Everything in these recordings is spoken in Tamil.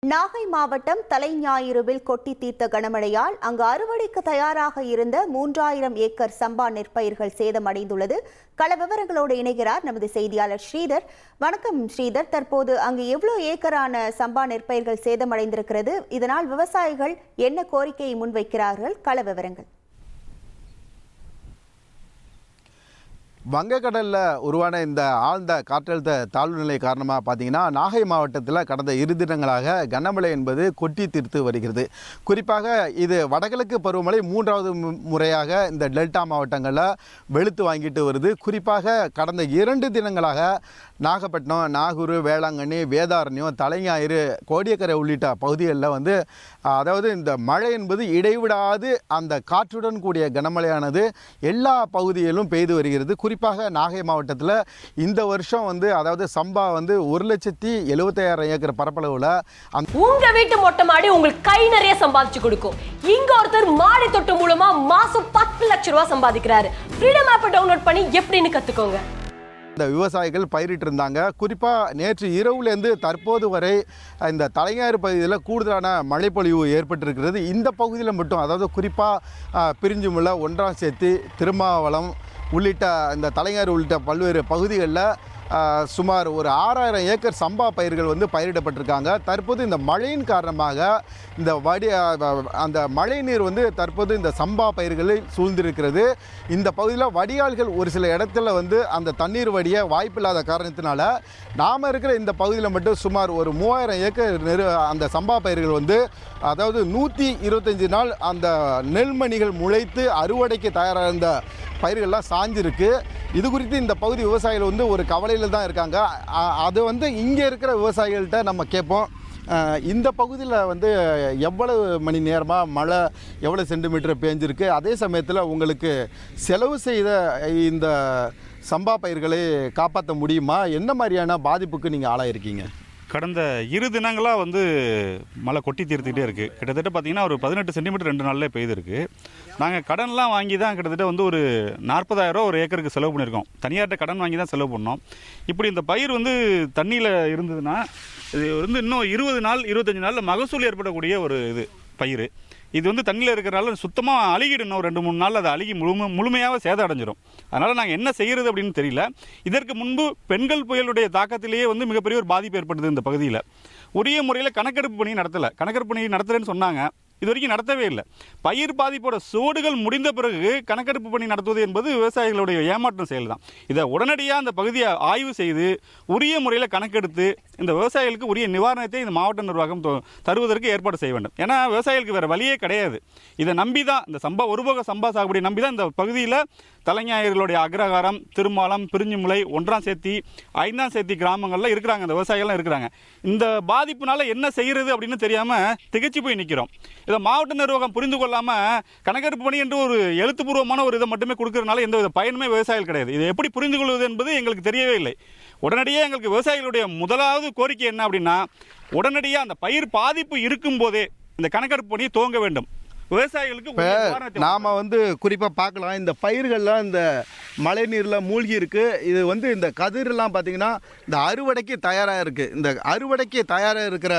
நாகை மாவட்டம் தலைஞாயிறுவில் கொட்டி தீர்த்த கனமழையால் அங்கு அறுவடைக்கு தயாராக இருந்த 3000 ஏக்கர் சம்பா நெற்பயிர்கள் சேதமடைந்துள்ளது. கள விவரங்களோடு இணைகிறார் நமது செய்தியாளர் ஸ்ரீதர். வணக்கம் ஸ்ரீதர். தற்போது அங்கு எவ்வளவு ஏக்கரான சம்பா நெற்பயிர்கள் சேதமடைந்திருக்கிறது? இதனால் விவசாயிகள் என்ன கோரிக்கையை முன்வைக்கிறார்கள்? கள விவரங்கள். வங்கக்கடலில் உருவான இந்த ஆழ்ந்த காற்றழுத்த தாழ்வு நிலை காரணமாக பார்த்தீங்கன்னா நாகை மாவட்டத்தில் கடந்த 2 தினங்களாக கனமழை என்பது கொட்டி தீர்த்து வருகிறது. குறிப்பாக இது வடகிழக்கு பருவமழை 3வது முறையாக இந்த டெல்டா மாவட்டங்களில் வெளுத்து வாங்கிட்டு வருது. குறிப்பாக கடந்த 2 தினங்களாக நாகப்பட்டினம், நாகூர், வேளாங்கண்ணி, வேதாரண்யம், தலைஞாயிறு, கோடியக்கரை உள்ளிட்ட பகுதிகளில் அதாவது இந்த மழை என்பது இடைவிடாது அந்த காற்றுடன் கூடிய கனமழையானது எல்லா பகுதிகளிலும் பெய்து வருகிறது. குறிப்பாக நாகை மாவட்டத்தில் இந்த வருஷம் அதாவது சம்பா 1,75,000 ஏக்கர் பரப்பளவில் உங்க வீட்டு மொட்டை மாடி உங்களுக்கு கை நிறைய சம்பாதிச்சு கொடுக்கும். இங்க ஒருத்தர் மாடி தொட்டு மூலமா மாசம் 10 லட்சம் ரூபாய் சம்பாதிக்கிறாரு. ஃப்ரீடம் ஆப்பை டவுன்லோட் பண்ணி எப்படின்னு கத்துக்கோங்க. இந்த விவசாயிகள் பயிரிட்டு இருந்தாங்க. குறிப்பாக நேற்று இரவுலேருந்து தற்போது வரை இந்த தலைஞாயிறு பகுதியில் கூடுதலான மழைப்பொழிவு ஏற்பட்டிருக்கிறது. இந்த பகுதியில் மட்டும் அதாவது குறிப்பாக பிரிஞ்சுமுல்லை, ஒன்றாம் சேத்தி, திருமாவளம் உள்ளிட்ட இந்த தலைஞாயிறு உள்ளிட்ட பல்வேறு பகுதிகளில் சுமார் ஒரு 6000 ஏக்கர் சம்பா பயிர்கள் பயிரிடப்பட்டிருக்காங்க. தற்போது இந்த மழையின் காரணமாக இந்த அந்த மழை நீர் தற்போது இந்த சம்பா பயிர்களை சூழ்ந்திருக்கிறது. இந்த பகுதியில் வடிகால்கள் ஒரு சில இடத்துல அந்த தண்ணீர் வடிய வாய்ப்பில்லாத காரணத்தினால நாம் இருக்கிற இந்த பகுதியில் மட்டும் சுமார் ஒரு 3000 ஏக்கர் அந்த சம்பா பயிர்கள் அதாவது 125 நாள் அந்த நெல்மணிகள் முளைத்து அறுவடைக்கு தயாராக இருந்த பயிர்கள்லாம் சாஞ்சிருக்கு. இது குறித்து இந்த பகுதி விவசாயிகள் ஒரு கவலையில் தான் இருக்காங்க. அது இங்கே இருக்கிற விவசாயிகள்கிட்ட நம்ம கேட்போம். இந்த பகுதியில் எவ்வளவு மணி நேரமாக மழை, எவ்வளோ சென்டிமீட்டர் பேஞ்சிருக்கு, அதே சமயத்தில் உங்களுக்கு செலவு செய்த இந்த சம்பா பயிர்களை காப்பாற்ற முடியுமா? என்ன மாதிரியான பாதிப்புக்கு நீங்கள் ஆளாயிருக்கீங்க? கடந்த 2 தினங்களாக மழை கொட்டி தீர்த்துக்கிட்டே இருக்குது. கிட்டத்தட்ட பார்த்திங்கன்னா ஒரு 18 சென்டிமீட்டர் 2 நாள்லேயே பெய்திருக்கு. நாங்கள் கடன்லாம் வாங்கி தான் கிட்டத்தட்ட ஒரு 40,000 ரூபா ஒரு ஏக்கருக்கு செலவு பண்ணியிருக்கோம். தனியார்கிட்ட கடன் வாங்கி தான் செலவு பண்ணோம். இப்படி இந்த பயிர் தண்ணியில் இருந்ததுன்னா இது இன்னும் 20 நாள் 25 நாளில் மகசூல் ஏற்படக்கூடிய ஒரு பயிர். இது தண்ணியில் இருக்கிறனால சுத்தமாக அழுகிடும். இன்னும் 2-3 நாள் அது அழுகி முழுமையாக சேதம் அடைஞ்சிடும். அதனால் நாங்கள் என்ன செய்கிறது அப்படின்னு தெரியல. இதற்கு முன்பு பெண்கள் புயலுடைய தாக்கத்திலேயே மிகப்பெரிய ஒரு பாதிப்பு ஏற்படுது இந்த பகுதியில். உரிய முறையில் கணக்கெடுப்பு பணி நடத்தலை. கணக்கெடுப்பு பணி நடத்துகிறேன்னு சொன்னாங்க, இது வரைக்கும் நடத்தவே இல்லை. பயிர் பாதிப்போட சோடுகள் முடிந்த பிறகு கணக்கெடுப்பு பணி நடத்துவது என்பது விவசாயிகளுடைய ஏமாற்றம் செயல் தான். இதை உடனடியாக அந்த பகுதியை ஆய்வு செய்து உரிய முறையில் கணக்கெடுத்து இந்த விவசாயிகளுக்கு உரிய நிவாரணத்தை இந்த மாவட்ட நிர்வாகம் தருவதற்கு ஏற்பாடு செய்ய வேண்டும். ஏன்னா விவசாயிகளுக்கு வேறு வழியே கிடையாது. இதை நம்பி தான் இந்த சம்பா ஒருபோக சம்பா சாகுபடி நம்பி தான் இந்த பகுதியில் தலைஞாயிறுகளுடைய அக்ரஹாரம், திருமாலம், பிரிஞ்சுமுலை, ஒன்றாம் சேத்தி, 5ஆம் சேத்தி கிராமங்களில் இருக்கிறாங்க. இந்த விவசாயிகள்லாம் இருக்கிறாங்க. இந்த பாதிப்புனால என்ன செய்கிறது அப்படின்னு தெரியாமல் திகைச்சு போய் நிற்கிறோம். இதை மாவட்ட நிர்வாகம் புரிந்து கொள்ளாமல் கணக்கெடுப்பு பணி என்று ஒரு எழுத்துப்பூர்வமான ஒரு இதை மட்டுமே கொடுக்கறதுனால எந்த வித பயனுமே விவசாயிகள் கிடையாது. இதை எப்படி புரிந்து கொள்வது என்பது எங்களுக்கு தெரியவே இல்லை. உடனடியாக எங்களுக்கு விவசாயிகளுடைய முதலாவது கோரிக்கை என்ன அப்படின்னா, உடனடியாக அந்த பயிர் பாதிப்பு இருக்கும்போதே இந்த கணக்கெடுப்பு பணியை துவங்க வேண்டும். விவசாயிகளுக்கு நாம் குறிப்பாக பார்க்கலாம், இந்த பயிர்கள்லாம் இந்த மழை நீரில் மூழ்கி இருக்குது. இது இந்த கதிரெல்லாம் பார்த்திங்கன்னா இந்த அறுவடைக்கு தயாராக இருக்குது. இந்த அறுவடைக்கு தயாராக இருக்கிற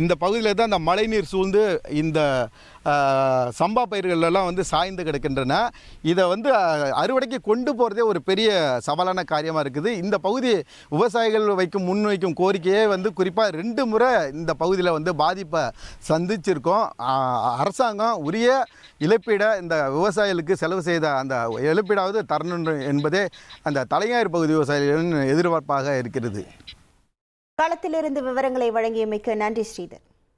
இந்த பகுதியில் தான் இந்த மழை நீர் சூழ்ந்து இந்த சம்பா பயிர்களெல்லாம் சாய்ந்து கிடக்கின்றன. இதை அறுவடைக்கு கொண்டு போகிறதே ஒரு பெரிய சவாலான காரியமாக இருக்குது. இந்த பகுதி விவசாயிகள் முன்வைக்கும் கோரிக்கையே குறிப்பாக 2 முறை இந்த பகுதியில் பாதிப்பை சந்திச்சிருக்கோம். அரசாங்கம் உரிய இழப்பீடை இந்த விவசாயிகளுக்கு செலவு செய்த அந்த இழப்பீடாவது தரணும் என்பதே அந்த தலைஞாயிறு பகுதி விவசாயிகளின் எதிர்பார்ப்பாக இருக்கிறது. களத்திலிருந்து விவரங்களை வழங்கியமைக்கு நன்றி ஸ்ரீதர்.